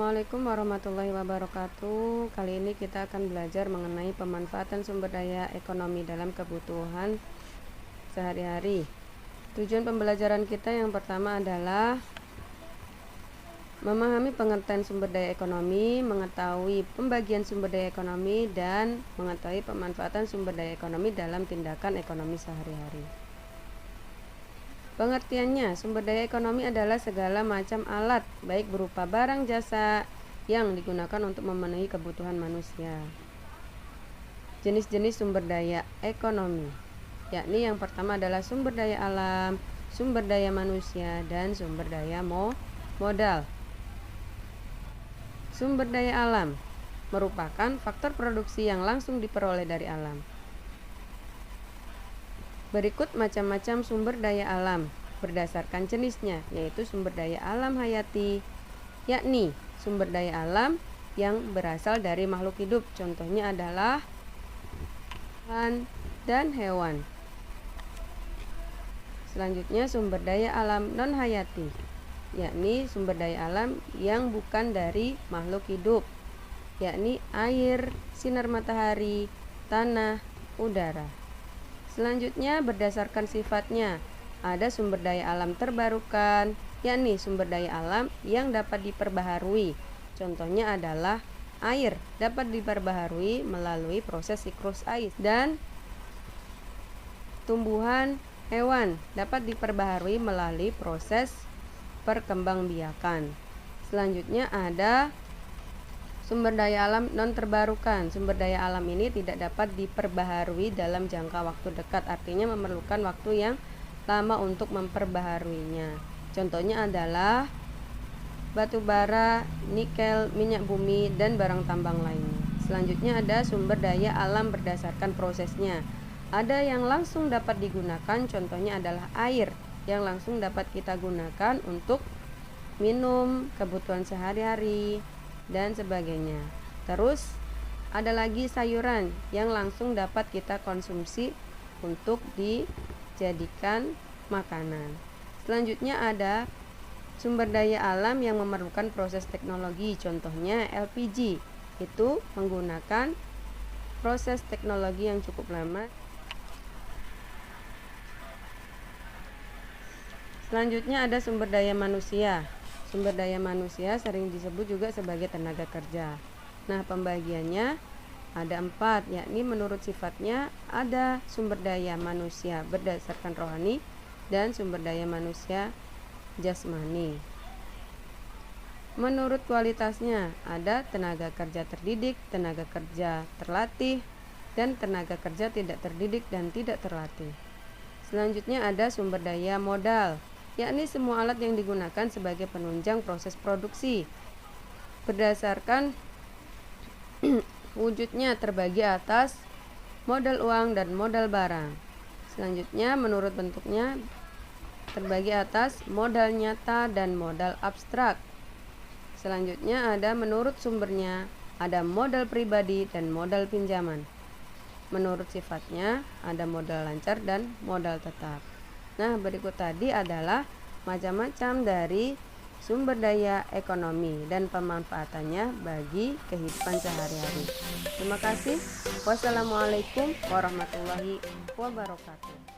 Assalamualaikum warahmatullahi wabarakatuh. Kali ini kita akan belajar mengenai pemanfaatan sumber daya ekonomi dalam kebutuhan sehari-hari. Tujuan pembelajaran kita yang pertama adalah memahami pengertian sumber daya ekonomi, mengetahui pembagian sumber daya ekonomi, dan mengetahui pemanfaatan sumber daya ekonomi dalam tindakan ekonomi sehari-hari. Pengertiannya, sumber daya ekonomi adalah segala macam alat, baik berupa barang jasa, yang digunakan untuk memenuhi kebutuhan manusia. Jenis-jenis sumber daya ekonomi, yakni yang pertama adalah sumber daya alam, sumber daya manusia, dan sumber daya modal. Sumber daya alam merupakan faktor produksi yang langsung diperoleh dari alam. Berikut macam-macam sumber daya alam berdasarkan jenisnya, yaitu sumber daya alam hayati, yakni sumber daya alam yang berasal dari makhluk hidup. Contohnya adalah tumbuhan dan hewan. Selanjutnya sumber daya alam non hayati, yakni sumber daya alam yang bukan dari makhluk hidup, yakni air, sinar matahari, tanah, udara. Selanjutnya berdasarkan sifatnya, ada sumber daya alam terbarukan, yakni sumber daya alam yang dapat diperbaharui. Contohnya adalah air dapat diperbaharui melalui proses siklus air, dan tumbuhan hewan dapat diperbaharui melalui proses perkembangbiakan. Selanjutnya ada sumber daya alam non terbarukan. Sumber daya alam ini tidak dapat diperbaharui dalam jangka waktu dekat, artinya memerlukan waktu yang lama untuk memperbaharuinya. Contohnya adalah batu bara, nikel, minyak bumi, dan barang tambang lainnya. Selanjutnya ada sumber daya alam berdasarkan prosesnya. Ada yang langsung dapat digunakan, contohnya adalah air yang langsung dapat kita gunakan untuk minum, kebutuhan sehari-hari, dan sebagainya. Terus ada lagi sayuran yang langsung dapat kita konsumsi untuk dijadikan makanan. Selanjutnya ada sumber daya alam yang memerlukan proses teknologi, contohnya LPG, itu menggunakan proses teknologi yang cukup lama. Selanjutnya ada sumber daya manusia. Sumber daya manusia sering disebut juga sebagai tenaga kerja. Nah, pembagiannya ada 4, yakni menurut sifatnya ada sumber daya manusia berdasarkan rohani dan sumber daya manusia jasmani. Menurut kualitasnya ada tenaga kerja terdidik, tenaga kerja terlatih, dan tenaga kerja tidak terdidik dan tidak terlatih. Selanjutnya ada sumber daya modal, yakni semua alat yang digunakan sebagai penunjang proses produksi. Berdasarkan wujudnya terbagi atas modal uang dan modal barang. Selanjutnya menurut bentuknya terbagi atas modal nyata dan modal abstrak. Selanjutnya ada menurut sumbernya, ada modal pribadi dan modal pinjaman. Menurut sifatnya ada modal lancar dan modal tetap. Nah, berikut tadi adalah macam-macam dari sumber daya ekonomi dan pemanfaatannya bagi kehidupan sehari-hari. Terima kasih. Wassalamualaikum warahmatullahi wabarakatuh.